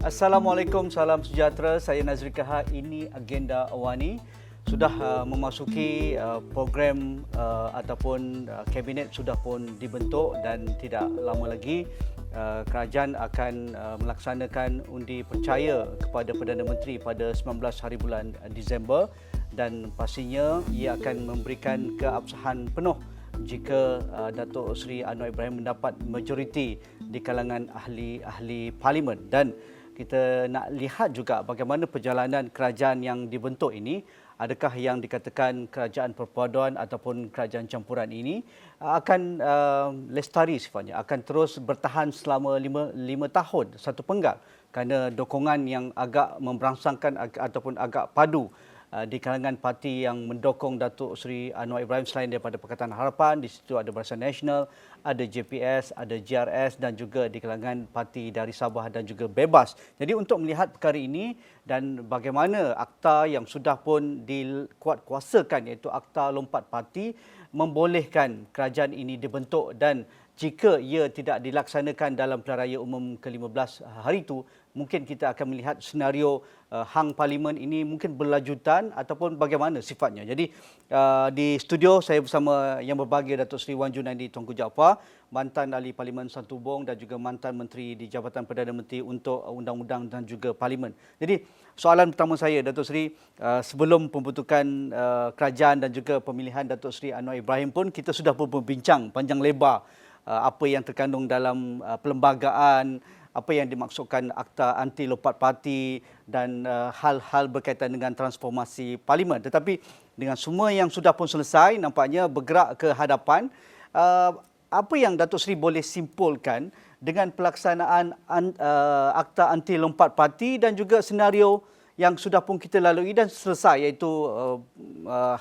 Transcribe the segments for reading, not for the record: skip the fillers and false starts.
Assalamualaikum, salam sejahtera. Saya Nazri Kahar. Ini Agenda Awani. Sudah memasuki program ataupun kabinet sudah pun dibentuk dan tidak lama lagi kerajaan akan melaksanakan undi percaya kepada Perdana Menteri pada 19 hari bulan Disember, dan pastinya ia akan memberikan keabsahan penuh jika Datuk Seri Anwar Ibrahim mendapat majoriti di kalangan ahli-ahli parlimen. Dan kita nak lihat juga bagaimana perjalanan kerajaan yang dibentuk ini. Adakah yang dikatakan kerajaan perpaduan ataupun kerajaan campuran ini akan lestari sifatnya, akan terus bertahan selama lima tahun, satu penggal, kerana dokongan yang agak memberangsangkan ataupun agak padu di kalangan parti yang mendukung Datuk Seri Anwar Ibrahim selain daripada Pakatan Harapan. Di situ ada Barisan Nasional, ada JPS, ada GRS dan juga di kalangan parti dari Sabah dan juga Bebas. Jadi untuk melihat perkara ini dan bagaimana akta yang sudah pun dikuatkuasakan, iaitu Akta Lompat Parti, membolehkan kerajaan ini dibentuk, dan jika ia tidak dilaksanakan dalam pilihan raya umum ke-15 hari itu, mungkin kita akan melihat senario hang parlimen ini mungkin berlanjutan ataupun bagaimana sifatnya. Jadi di studio saya bersama yang berbahagia Datuk Seri Wan Junaidi Tunku Jaafar, mantan ahli Parlimen Santubong dan juga mantan Menteri di Jabatan Perdana Menteri untuk Undang-Undang dan juga Parlimen. Jadi soalan pertama saya, Datuk Seri, sebelum pembentukan kerajaan dan juga pemilihan Datuk Seri Anwar Ibrahim pun kita sudah berbincang panjang lebar apa yang terkandung dalam perlembagaan, apa yang dimaksudkan Akta Anti Lompat Parti dan hal-hal berkaitan dengan transformasi parlimen. Tetapi dengan semua yang sudah pun selesai, nampaknya bergerak ke hadapan, apa yang Datuk Seri boleh simpulkan dengan pelaksanaan Akta Anti Lompat Parti dan juga senario yang sudah pun kita lalui dan selesai, iaitu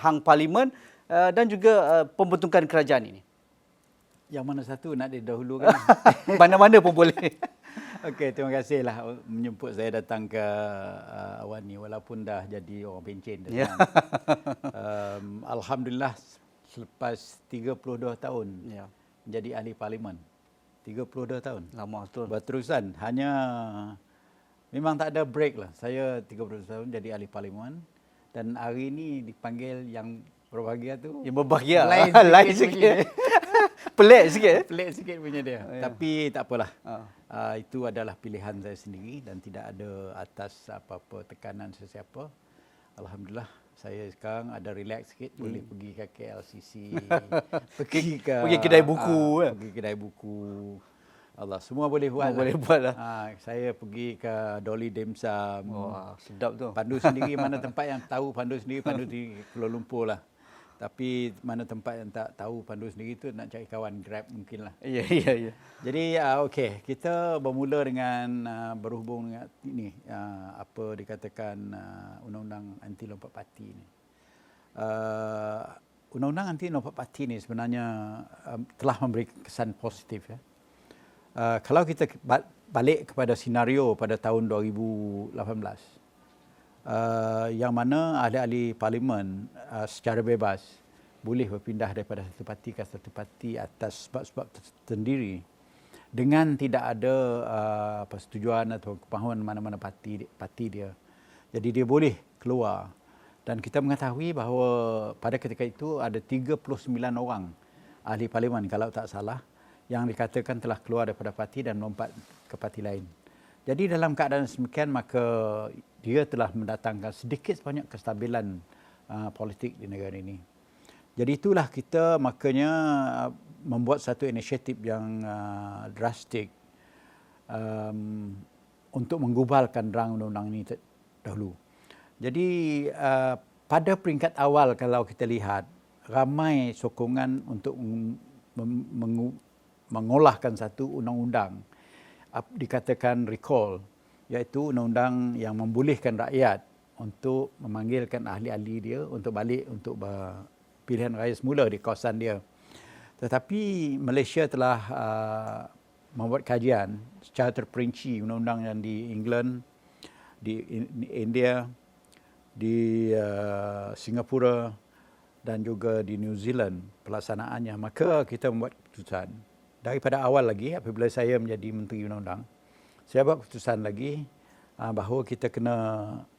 hang parlimen dan juga pembentukan kerajaan ini? Yang mana satu nak didahulukan? Mana-mana pun boleh. Okey, terima kasihlah menjemput saya datang ke Awan ni, walaupun dah jadi orang pencen. Alhamdulillah, selepas 32 tahun menjadi ahli parlimen. 32 tahun. Lama betul. Berterusan. Hanya memang tak ada break lah. Saya 32 tahun jadi ahli parlimen, dan hari ini dipanggil yang berbahagia tu. Yang berbahagia. Lain sikit. Pelik sikit. Pelik sikit punya dia. Tapi tak apalah. Itu adalah pilihan saya sendiri dan tidak ada atas apa-apa tekanan sesiapa. Alhamdulillah, saya sekarang ada relax sikit, boleh pergi ke KLCC, pergi kedai buku, pergi kedai buku. Allah, semua boleh buat. Boleh buat lah. Saya pergi ke Dolly Dim Sum. Wah, sedap tu. Pandu sendiri, mana tempat yang tahu pandu sendiri, pandu di Kuala Lumpur lah. Tapi mana tempat yang tak tahu pandu sendiri tu nak cari kawan Grab mungkin lah. Ya. Jadi okey, kita bermula dengan berhubung dengan ini apa dikatakan Undang-Undang Anti Lompat Parti ni. Undang-Undang Anti Lompat Parti ni sebenarnya telah memberi kesan positif ya. Kalau kita balik kepada senario pada tahun 2018, yang mana ahli-ahli parlimen secara bebas boleh berpindah daripada satu parti ke satu parti atas sebab-sebab tersendiri dengan tidak ada persetujuan atau kepahaman mana-mana parti dia. Jadi dia boleh keluar. Dan kita mengetahui bahawa pada ketika itu ada 39 orang ahli parlimen kalau tak salah yang dikatakan telah keluar daripada parti dan melompat ke parti lain. Jadi dalam keadaan demikian, maka dia telah mendatangkan sedikit sebanyak kestabilan politik di negara ini. Jadi itulah kita makanya membuat satu inisiatif yang drastik untuk menggubalkan rang undang-undang ini dahulu. Jadi pada peringkat awal kalau kita lihat, ramai sokongan untuk mengolahkan satu undang-undang dikatakan recall, iaitu undang-undang yang membolehkan rakyat untuk memanggilkan ahli-ahli dia untuk balik untuk pilihan raya semula di kawasan dia. Tetapi Malaysia telah membuat kajian secara terperinci undang-undang yang di England, di India, di Singapura dan juga di New Zealand pelaksanaannya. Maka kita membuat keputusan daripada awal lagi apabila saya menjadi Menteri Undang-Undang, saya buat keputusan lagi bahawa kita kena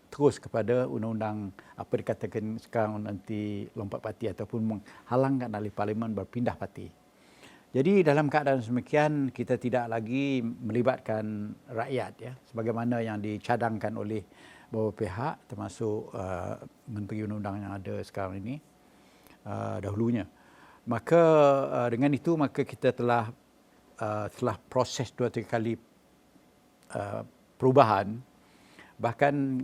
terus kepada undang-undang apa dikatakan sekarang nanti lompat parti ataupun menghalangkan ahli parlimen berpindah parti. Jadi dalam keadaan semikian kita tidak lagi melibatkan rakyat ya sebagaimana yang dicadangkan oleh beberapa pihak termasuk Menteri Undang-Undang yang ada sekarang ini dahulunya. Maka dengan itu maka kita telah proses 2-3 kali perubahan, bahkan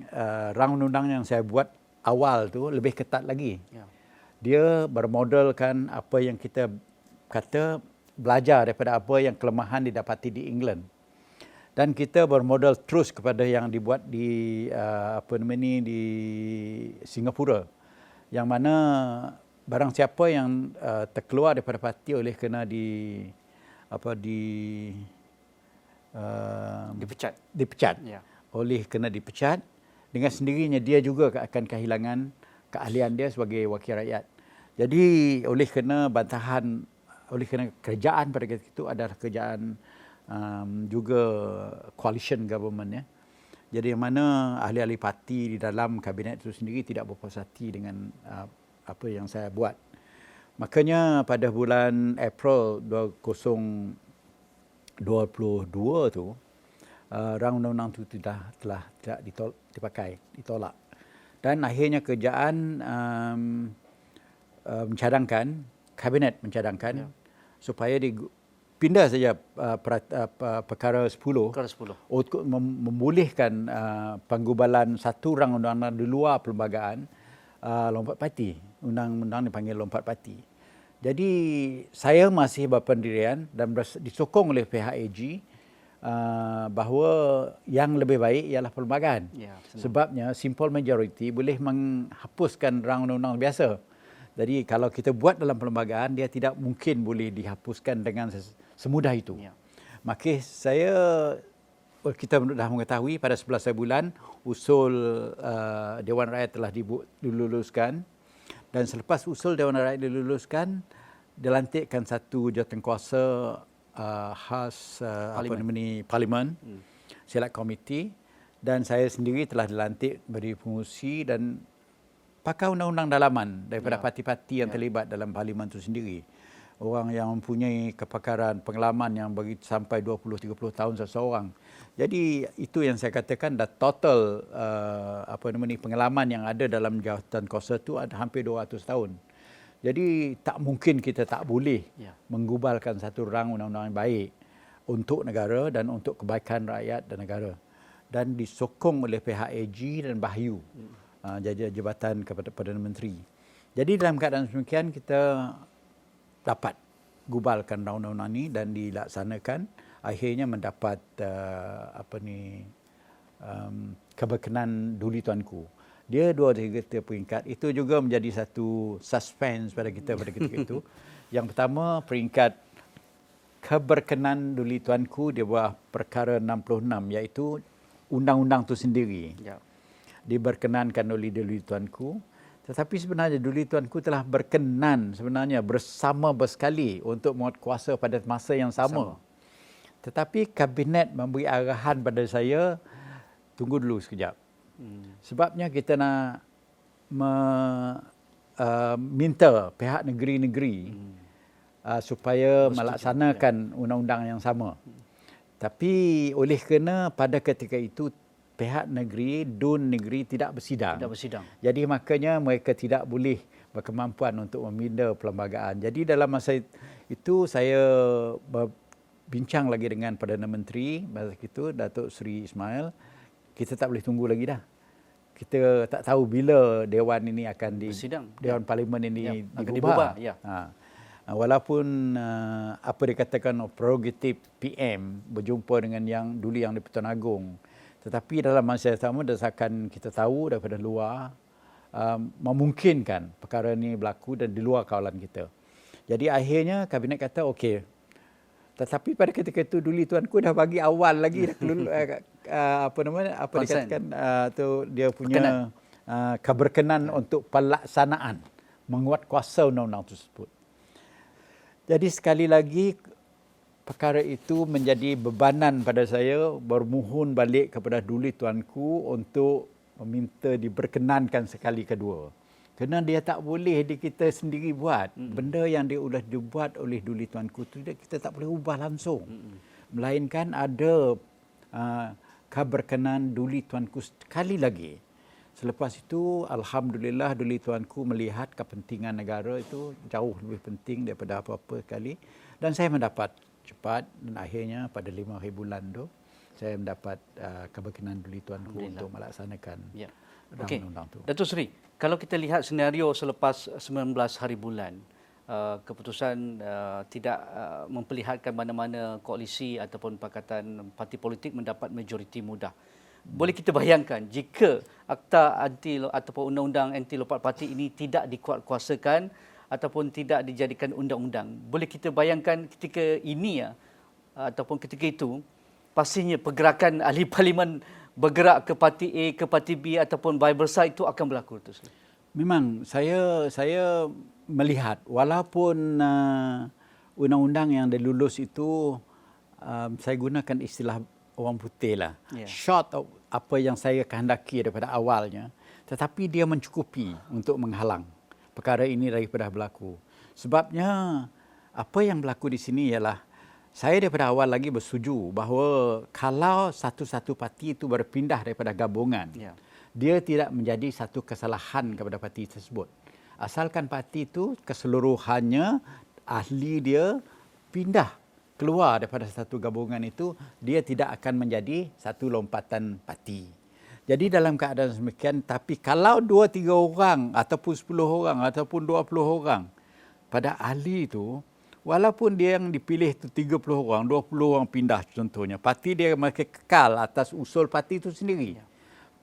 rang undang yang saya buat awal tu lebih ketat lagi. Ya. Dia bermodalkan apa yang kita kata belajar daripada apa yang kelemahan didapati di England. Dan kita bermodal terus kepada yang dibuat di di Singapura, yang mana barang siapa yang terkeluar daripada parti oleh kena dipecat. Ya. Oleh kena dipecat, dengan sendirinya dia juga akan kehilangan keahlian dia sebagai wakil rakyat. Jadi oleh kena kerajaan pada ketika itu adalah kerajaan juga coalition government ya. Jadi yang mana ahli-ahli parti di dalam kabinet itu sendiri tidak berpuas hati dengan apa yang saya buat. Makanya pada bulan April 2022 tu rang undang-undang itu telah tidak ditolak. Dan akhirnya kerajaan kabinet mencadangkan supaya dipindah saja perkara 10 untuk membolehkan penggubalan satu rang undang-undang di luar perlembagaan lompat parti. Undang-undang dipanggil lompat parti. Jadi saya masih berpendirian dan disokong oleh pihak AG bahawa yang lebih baik ialah perlembagaan. Ya, sebabnya simple majority boleh menghapuskan rang undang-undang biasa. Jadi kalau kita buat dalam perlembagaan, dia tidak mungkin boleh dihapuskan dengan semudah itu. Ya. Maka kita dah mengetahui pada 11 bulan usul Dewan Rakyat telah diluluskan, dan selepas usul Dewan Rakyat diluluskan, dilantikkan satu jawatankuasa khas Parlimen, Select Committee, dan saya sendiri telah dilantik menjadi pengurusi dan pakar undang-undang dalaman daripada parti-parti yang terlibat dalam Parlimen itu sendiri. Orang yang mempunyai kepakaran pengalaman yang sampai 20-30 tahun seseorang. Jadi itu yang saya katakan dah total pengalaman yang ada dalam jawatankuasa itu ada hampir 200 tahun. Jadi tak mungkin kita tak boleh menggubalkan satu rang undang-undang yang baik untuk negara dan untuk kebaikan rakyat dan negara. Dan disokong oleh pihak AG dan Bahyu, jabatan kepada Perdana Menteri. Jadi dalam keadaan demikian kita dapat gubalkan rang undang-undang ini dan dilaksanakan. Akhirnya mendapat keberkenan Duli Tuanku. Dia 2-3 peringkat. Itu juga menjadi satu suspense pada kita pada ketika itu. Yang pertama, peringkat keberkenan Duli Tuanku di bawah perkara 66, iaitu undang-undang itu sendiri. Ya. Diberkenankan oleh Duli Tuanku. Tetapi sebenarnya Duli Tuanku telah berkenan sebenarnya bersama bersekali untuk menguatkuasa pada masa yang sama. Tetapi kabinet memberi arahan pada saya, tunggu dulu sekejap. Sebabnya kita nak minta pihak negeri-negeri supaya melaksanakan undang-undang yang sama. Tapi oleh kerana pada ketika itu pihak negeri, DUN negeri tidak bersidang. Jadi makanya mereka tidak boleh berkemampuan untuk meminda perlembagaan. Jadi dalam masa itu saya berbincang lagi dengan Perdana Menteri masa itu, Datuk Seri Ismail. Kita tak boleh tunggu lagi dah. Kita tak tahu bila Dewan ini akan Dewan Parlimen ini dibubar. Walaupun apa dikatakan prerogatif PM berjumpa dengan yang dulu yang di-Pertuan Agong, tetapi dalam masa yang sama dasarkan kita tahu daripada luar memungkinkan perkara ini berlaku dan di luar kawalan kita. Jadi akhirnya kabinet kata okey. Tetapi pada ketika itu Duli Tuanku dah bagi awal lagi dikatakan tu dia punya keberkenan untuk pelaksanaan menguatkuasa undang-undang tersebut. Jadi sekali lagi perkara itu menjadi bebanan pada saya bermohon balik kepada Duli Tuanku untuk meminta diperkenankan sekali kedua. Kerana dia tak boleh kita sendiri buat. Benda yang dia sudah dibuat oleh Duli Tuanku itu kita tak boleh ubah langsung. Melainkan ada keberkenan Duli Tuanku sekali lagi. Selepas itu, Alhamdulillah Duli Tuanku melihat kepentingan negara itu jauh lebih penting daripada apa-apa sekali. Dan saya mendapat cepat dan akhirnya pada 5 hari bulan tu, saya mendapat keberkenan Duli Tuanku untuk melaksanakan undang-undang tu. Datuk Seri, kalau kita lihat senario selepas 19 hari bulan, keputusan tidak memperlihatkan mana-mana koalisi ataupun pakatan parti politik mendapat majoriti mudah. Boleh kita bayangkan jika Akta Anti ataupun Undang-Undang Anti Lompat Parti ini tidak dikuatkuasakan ataupun tidak dijadikan undang-undang. Boleh kita bayangkan ketika ini ataupun ketika itu pastinya pergerakan ahli parlimen bergerak ke parti A, ke parti B ataupun vice versa itu akan berlaku. Memang saya melihat walaupun undang-undang yang dilulus itu saya gunakan istilah orang putih lah. Short of apa yang saya kehendaki daripada awalnya, tetapi dia mencukupi untuk menghalang perkara ini daripada berlaku. Sebabnya apa yang berlaku di sini ialah saya daripada awal lagi bersetuju bahawa kalau satu-satu parti itu berpindah daripada gabungan, dia tidak menjadi satu kesalahan kepada parti tersebut. Asalkan parti itu keseluruhannya ahli dia pindah keluar daripada satu gabungan itu, dia tidak akan menjadi satu lompatan parti. Jadi dalam keadaan demikian, tapi kalau 2-3 orang ataupun 10 orang ataupun 20 orang pada ahli itu, walaupun dia yang dipilih itu 30 orang, 20 orang pindah contohnya, parti dia masih kekal atas usul parti itu sendiri.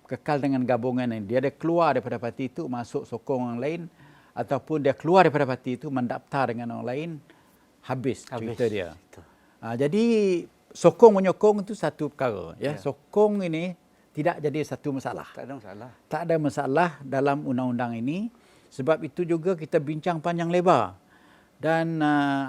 Kekal dengan gabungan ini. Dia keluar daripada parti itu, masuk sokong orang lain, ataupun dia keluar daripada parti itu, mendaftar dengan orang lain, habis cerita dia. Jadi sokong menyokong itu satu perkara. Sokong ini tidak jadi satu masalah. Tak ada masalah dalam undang-undang ini. Sebab itu juga kita bincang panjang lebar. Dan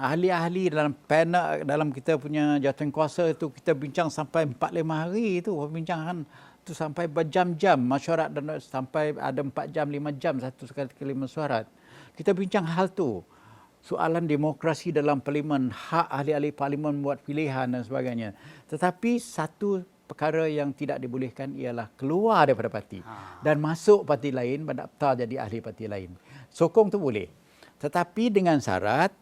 ahli-ahli dalam panel, dalam kita punya jawatankuasa itu kita bincang sampai 4-5 hari itu. Perbincangan itu sampai berjam-jam. Mesyuarat dan sampai ada 4 jam, 5 jam satu sekali mesyuarat. Kita bincang hal tu. Soalan demokrasi dalam parlimen, hak ahli-ahli parlimen buat pilihan dan sebagainya. Tetapi satu perkara yang tidak dibolehkan ialah keluar daripada parti dan masuk parti lain, mendaftar jadi ahli parti lain. Sokong tu boleh. Tetapi dengan syarat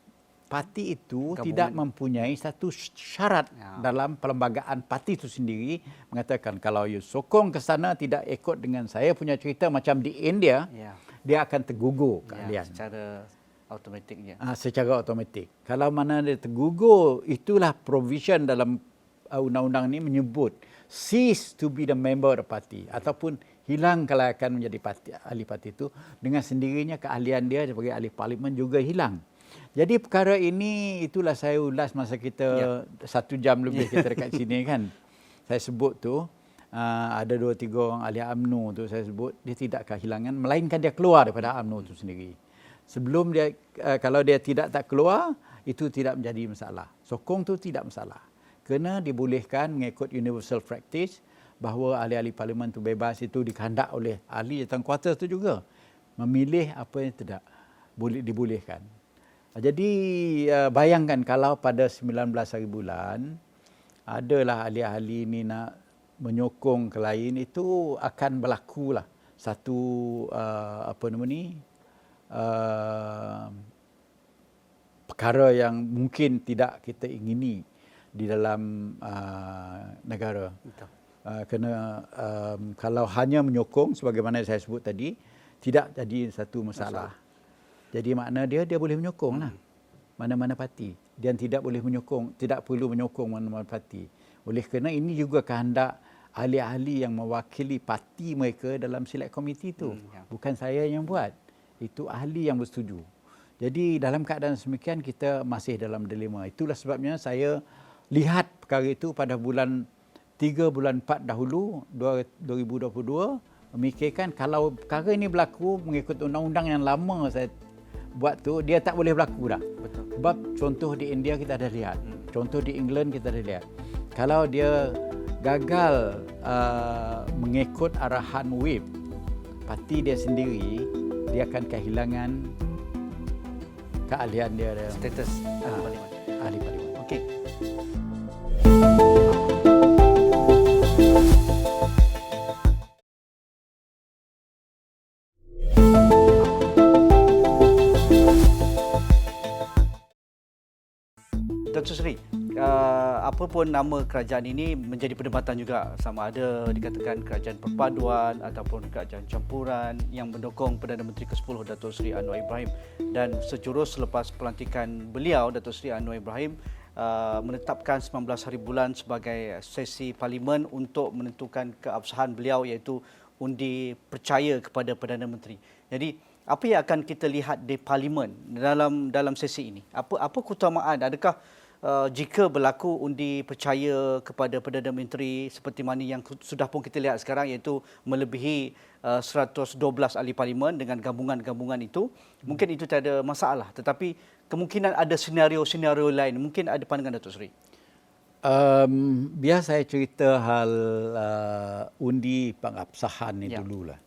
parti itu tidak mempunyai satu syarat dalam perlembagaan parti itu sendiri, mengatakan kalau you sokong ke sana tidak ikut dengan saya punya cerita macam di India, dia akan tergugur keahlian. Secara automatik. Kalau mana dia tergugur, itulah provision dalam undang-undang ini menyebut cease to be the member of the party ataupun hilang kelayakan menjadi ahli parti itu, dengan sendirinya keahlian dia sebagai ahli parlimen juga hilang. Jadi perkara ini itulah saya ulas masa kita 1 jam lebih kita dekat sini kan. Saya sebut tu ada 2-3 orang ahli UMNO tu saya sebut dia tidak kehilangan melainkan dia keluar daripada UMNO itu sendiri. Sebelum dia kalau dia tak keluar, itu tidak menjadi masalah. Sokong tu tidak masalah. Kerana dibolehkan mengikut universal practice bahawa ahli-ahli parlimen itu bebas, itu dikehendak oleh ahli jawatankuasa itu juga memilih apa yang tidak boleh dibolehkan. Jadi bayangkan kalau pada 19 hari bulan adalah ahli-ahli ini nak menyokong ke lain, itu akan berlakulah satu perkara yang mungkin tidak kita ingini di dalam negara. Kerana kalau hanya menyokong sebagaimana saya sebut tadi, tidak jadi satu masalah. Jadi makna dia boleh menyokong lah mana-mana parti. Dia tidak boleh menyokong, tidak perlu menyokong mana-mana parti. Oleh kerana ini juga kehendak ahli-ahli yang mewakili parti mereka dalam select committee itu. Bukan saya yang buat. Itu ahli yang bersetuju. Jadi dalam keadaan semikian kita masih dalam dilema. Itulah sebabnya saya lihat perkara itu pada bulan 3 bulan 4 dahulu 2022, memikirkan kalau perkara ini berlaku mengikut undang-undang yang lama saya buat tu, dia tak boleh berlaku dah. Betul. Sebab contoh di India kita ada lihat. Contoh di England kita dah lihat. Kalau dia gagal mengikut arahan whip parti dia sendiri, dia akan kehilangan keahlian dia dalam Status parlimen. ahli parlimen. Okey. Dr. Sri, apa pun nama kerajaan ini menjadi perdebatan juga, sama ada dikatakan kerajaan perpaduan ataupun kerajaan campuran yang mendukung Perdana Menteri ke-10 Datuk Seri Anwar Ibrahim, dan sejurus selepas pelantikan beliau Datuk Seri Anwar Ibrahim menetapkan 19 hari bulan sebagai sesi parlimen untuk menentukan keabsahan beliau, iaitu undi percaya kepada Perdana Menteri. Jadi apa yang akan kita lihat di parlimen dalam sesi ini? Apa keutamaan? Adakah jika berlaku undi percaya kepada Perdana Menteri seperti mana yang sudah pun kita lihat sekarang, iaitu melebihi 112 ahli parlimen dengan gabungan-gabungan itu, mungkin itu tak ada masalah. Tetapi kemungkinan ada senario-senario lain. Mungkin ada pandangan Datuk Seri? Biar saya cerita hal undi pengabsahan ni dululah.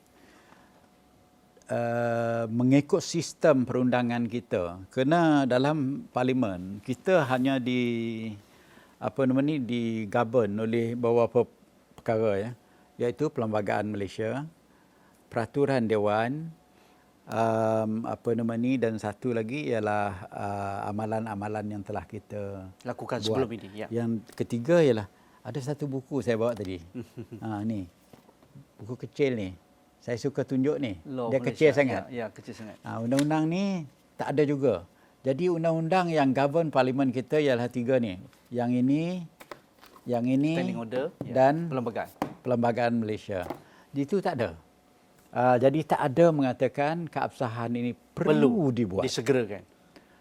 Mengikut sistem perundangan kita, kerana dalam parlimen kita hanya digovern oleh beberapa perkara, ya, iaitu Perlembagaan Malaysia, Peraturan Dewan, dan satu lagi ialah amalan-amalan yang telah kita Lakukan buat. sebelum ini. Ya. Yang ketiga ialah ada satu buku saya bawa tadi. Ni buku kecil ni. Saya suka tunjuk ni. Law Dia Malaysia. kecil sangat. Ya, kecil sangat. Undang-undang ni tak ada juga. Jadi undang-undang yang govern parlimen kita ialah tiga ni. Yang ini, Standing Order dan Perlembagaan Malaysia. Itu tak ada. Jadi tak ada mengatakan keabsahan ini perlu dibuat. Disegerakan.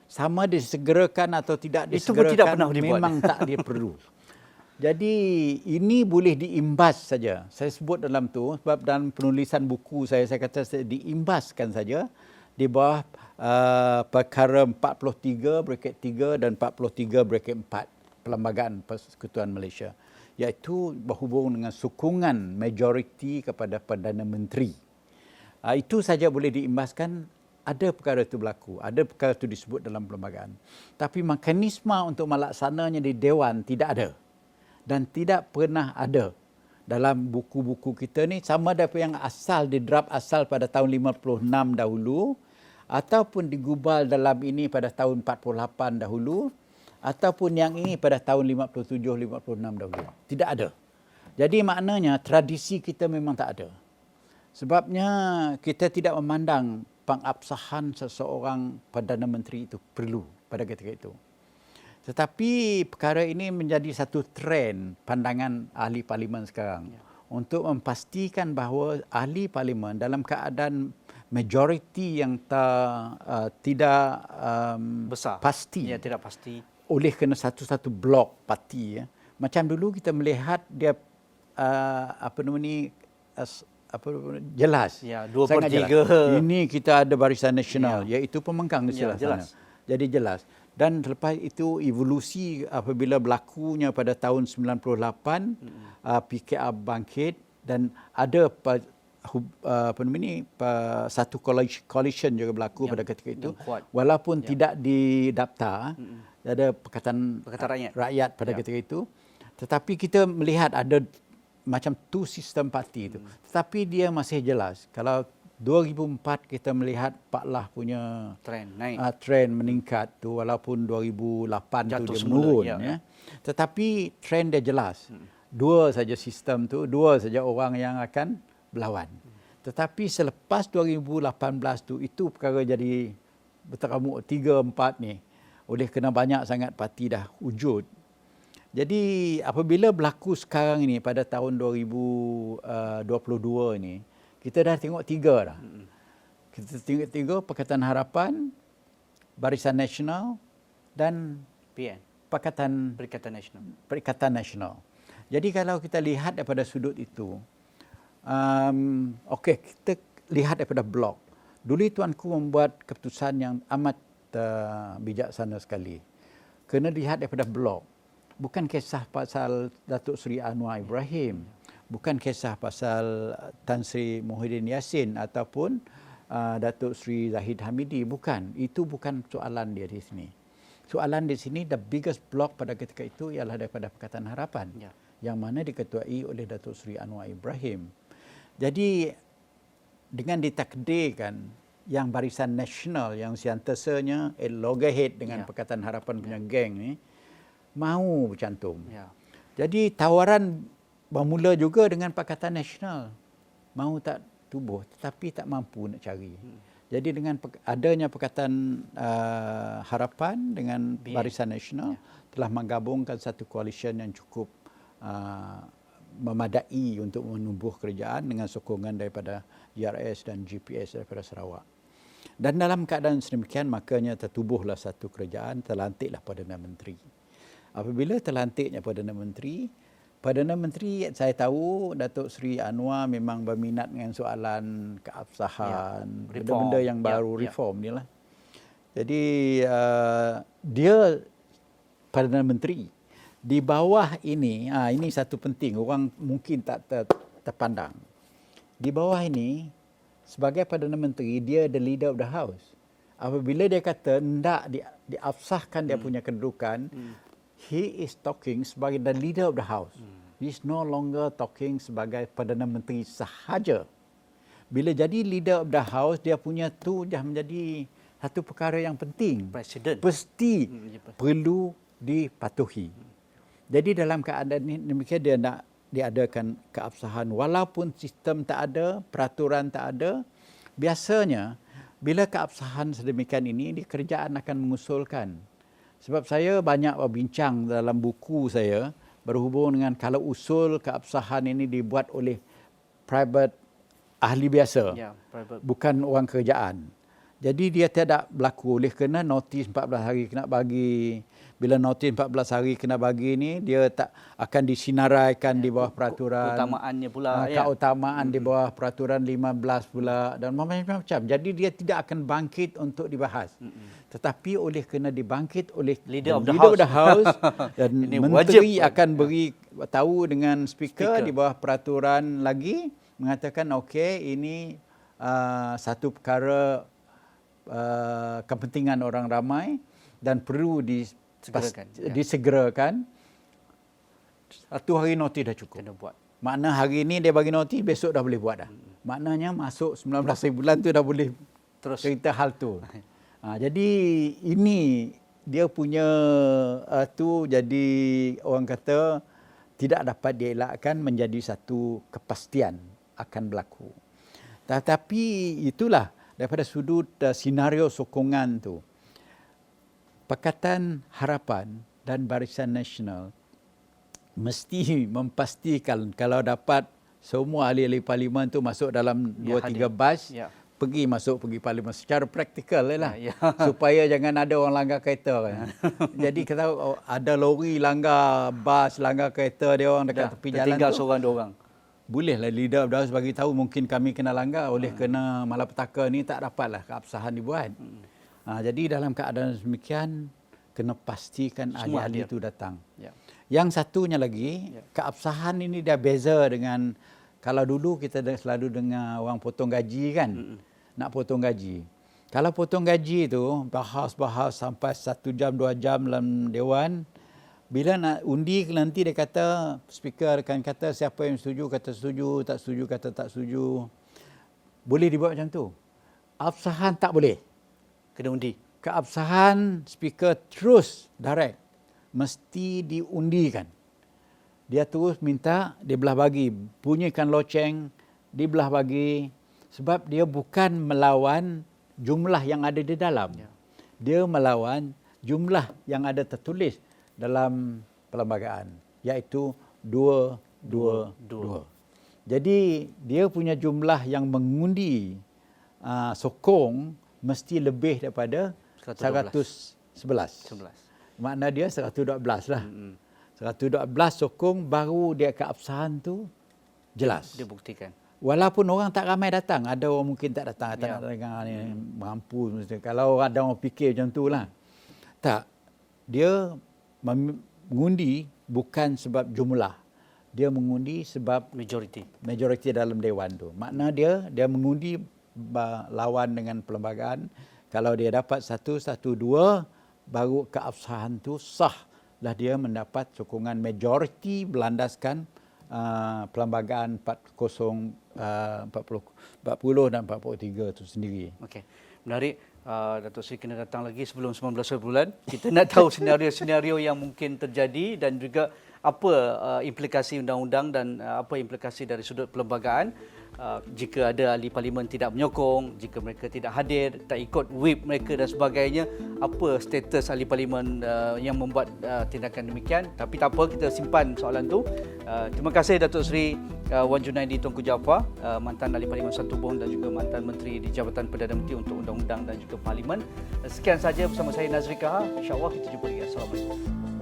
Sama disegerakan atau tidak disegerakan, Itu pun tidak pernah dibuat. memang tak dia perlu. Jadi ini boleh diimbas saja. Saya sebut dalam tu sebab dalam penulisan buku saya kata diimbaskan saja di bawah perkara 43/3 dan 43/4 Perlembagaan Persekutuan Malaysia, iaitu berhubung dengan sokongan majoriti kepada Perdana Menteri. Itu saja boleh diimbaskan. Ada perkara itu berlaku, ada perkara itu disebut dalam perlembagaan. Tapi mekanisme untuk melaksananya di Dewan tidak ada. Dan tidak pernah ada dalam buku-buku kita ni, sama ada yang asal di draft asal pada tahun 56 dahulu, ataupun digubal dalam ini pada tahun 48 dahulu, ataupun yang ini pada tahun 57-56 dahulu. Tidak ada. Jadi maknanya tradisi kita memang tak ada. Sebabnya kita tidak memandang pengabsahan seseorang Perdana Menteri itu perlu pada ketika itu. Tetapi perkara ini menjadi satu trend pandangan ahli parlimen sekarang, untuk memastikan bahawa ahli parlimen dalam keadaan majoriti yang tidak besar, pasti, ya, tidak pasti, oleh kerana satu-satu blok parti, ya. Macam dulu kita melihat dia jelas, ya, sangat 2/3. jelas. Ini kita ada Barisan Nasional, iaitu pemengkang di sebelah jelas. sana. Jadi jelas. Dan lepas itu evolusi apabila berlakunya pada tahun 98, PKR bangkit dan ada satu coalition juga berlaku pada ketika itu, walaupun tidak didaftar, ada Pakatan Rakyat pada ketika itu, tetapi kita melihat ada macam tu sistem parti itu. Tetapi dia masih jelas. Kalau 2004 kita melihat Pak Lah punya trend meningkat tu, walaupun 2008 tu dia menurun, ya. Tetapi trend dia jelas. Dua saja sistem tu, dua saja orang yang akan berlawan. Tetapi selepas 2018 tu, itu perkara jadi berteramuk 3-4 ni. Oleh kerana banyak sangat parti dah wujud. Jadi apabila berlaku sekarang ini pada tahun 2022 ni, kita dah tengok tiga dah. Kita tengok tiga, Pakatan Harapan, Barisan Nasional dan PN, Perikatan Nasional. Jadi kalau kita lihat daripada sudut itu, kita lihat daripada blok. Dulu Tuanku membuat keputusan yang amat bijaksana sekali. Kena lihat daripada blok. bukan kisah pasal Datuk Seri Anwar Ibrahim, bukan kisah pasal Tan Sri Muhyiddin Yassin ataupun Datuk Seri Zahid Hamidi, bukan. Itu bukan soalan dia di sini. Soalan di sini, the biggest block pada ketika itu ialah daripada Pakatan Harapan, yang mana diketuai oleh Datuk Seri Anwar Ibrahim. Jadi dengan ditakdirkan yang Barisan Nasional yang sentiasanya loggerhead dengan Pakatan Harapan punya geng ni mau bercantum. Jadi tawaran bermula juga dengan Pakatan Nasional. Mau tak tubuh, tetapi tak mampu nak cari. Jadi dengan adanya Pakatan Harapan dengan Barisan Nasional telah menggabungkan satu coalition yang cukup memadai untuk menumbuh kerajaan dengan sokongan daripada URS dan GPS daripada Sarawak. Dan dalam keadaan sedemikian, makanya tertubuhlah satu kerajaan, terlantiklah Perdana Menteri. Apabila terlantiknya Perdana Menteri, saya tahu Datuk Seri Anwar memang berminat dengan soalan keabsahan, benda-benda yang baru, reform ni lah. Jadi dia Perdana Menteri. Di bawah ini, ini satu penting, orang mungkin tak terpandang. Di bawah ini, sebagai Perdana Menteri, dia the leader of the house. Apabila dia kata hendak diabsahkan dia punya kedudukan, he is talking sebagai the leader of the house. He is no longer talking sebagai Perdana Menteri sahaja. Bila jadi leader of the house, dia punya tu dah menjadi satu perkara yang penting. Presiden. Pasti perlu dipatuhi. Jadi dalam keadaan ini, demikian dia nak diadakan keabsahan. Walaupun sistem tak ada, peraturan tak ada, biasanya bila keabsahan sedemikian ini, kerajaan akan mengusulkan. Sebab saya banyak berbincang dalam buku saya berhubung dengan kalau usul keabsahan ini dibuat oleh private ahli biasa, bukan orang kerajaan. Jadi dia tidak berlaku oleh kerana notis 14 hari kena bagi. Bila notis 14 hari kena bagi ni, dia tak akan disinaraikan di bawah peraturan. Keutamaannya pula. Keutamaan di bawah peraturan 15 pula dan macam-macam. Jadi dia tidak akan bangkit untuk dibahas. Tetapi oleh kerana dibangkit oleh leader of the house dan menteri akan beri tahu dengan speaker di bawah peraturan lagi, mengatakan okey, ini satu perkara kepentingan orang ramai dan perlu disegerakan. Satu hari notis dah cukup. Kena buat. Makna hari ini dia bagi notis, besok dah boleh buat dah. Maknanya masuk 19 bulan tu dah boleh terus cerita hal tu. Jadi ini dia punya tu, jadi orang kata tidak dapat dielakkan menjadi satu kepastian akan berlaku. Tetapi itulah daripada sudut senario sokongan tu, Pakatan Harapan dan Barisan Nasional mesti memastikan kalau dapat semua ahli-ahli parlimen tu masuk dalam 2-3 bas, pergi parlimen secara praktikal lah. Supaya jangan ada orang langgar kereta kan. Jadi kalau ada lori langgar bas, langgar kereta dia orang dekat tepi jalan tu, tinggal seorang dua orang. Bolehlah leader dah bagi tahu mungkin kami kena langgar oleh kerana malapetaka ni tak dapatlah keabsahan dibuat. Jadi dalam keadaan demikian kena pastikan ahli-ahli itu datang. Yang satunya lagi, keabsahan ini dia beza dengan kalau dulu kita selalu dengar orang potong gaji kan. Nak potong gaji. Kalau potong gaji tu bahas sampai 1 jam 2 jam dalam dewan. Bila nak undi nanti dia kata, speaker akan kata siapa yang setuju kata setuju, tak setuju kata tak setuju. Boleh dibuat macam tu. Absahan tak boleh. Kena undi. Keabsahan speaker terus direct. Mesti diundikan. Dia terus minta dibelah bagi. Bunyikan loceng, dibelah bagi. Sebab dia bukan melawan jumlah yang ada di dalam. Dia melawan jumlah yang ada tertulis dalam perlembagaan, iaitu 222. Jadi dia punya jumlah yang mengundi sokong mesti lebih daripada 111. Makna dia 112 lah. 112 sokong baru dia keabsahan tu jelas. Dia buktikan. Walaupun orang tak ramai datang, ada orang mungkin tak datang, tak nak dengar ni mampu. Kalau ada orang fikir macam tu lah. Tak, dia mengundi bukan sebab jumlah. Dia mengundi sebab majoriti dalam dewan tu. Makna dia mengundi lawan dengan perlembagaan. Kalau dia dapat 112 baru keabsahan tu sah lah dia mendapat sokongan majoriti berlandaskan perlembagaan 40 dan 43 itu sendiri. Okey. Menarik. Datuk Seri kena datang lagi sebelum 19 bulan. Kita nak tahu senario-senario yang mungkin terjadi dan juga apa implikasi undang-undang dan apa implikasi dari sudut perlembagaan jika ada ahli parlimen tidak menyokong, jika mereka tidak hadir, tak ikut whip mereka dan sebagainya, apa status ahli parlimen yang membuat tindakan demikian. Tapi tak apa, kita simpan soalan tu. Terima kasih Datuk Seri Wan Junaidi Tunku Jaafar, mantan ahli parlimen Santubong dan juga mantan menteri di Jabatan Perdana Menteri untuk Undang-Undang dan juga Parlimen. Sekian saja bersama saya Nazri Kahar. InsyaAllah kita jumpa lagi. Assalamualaikum.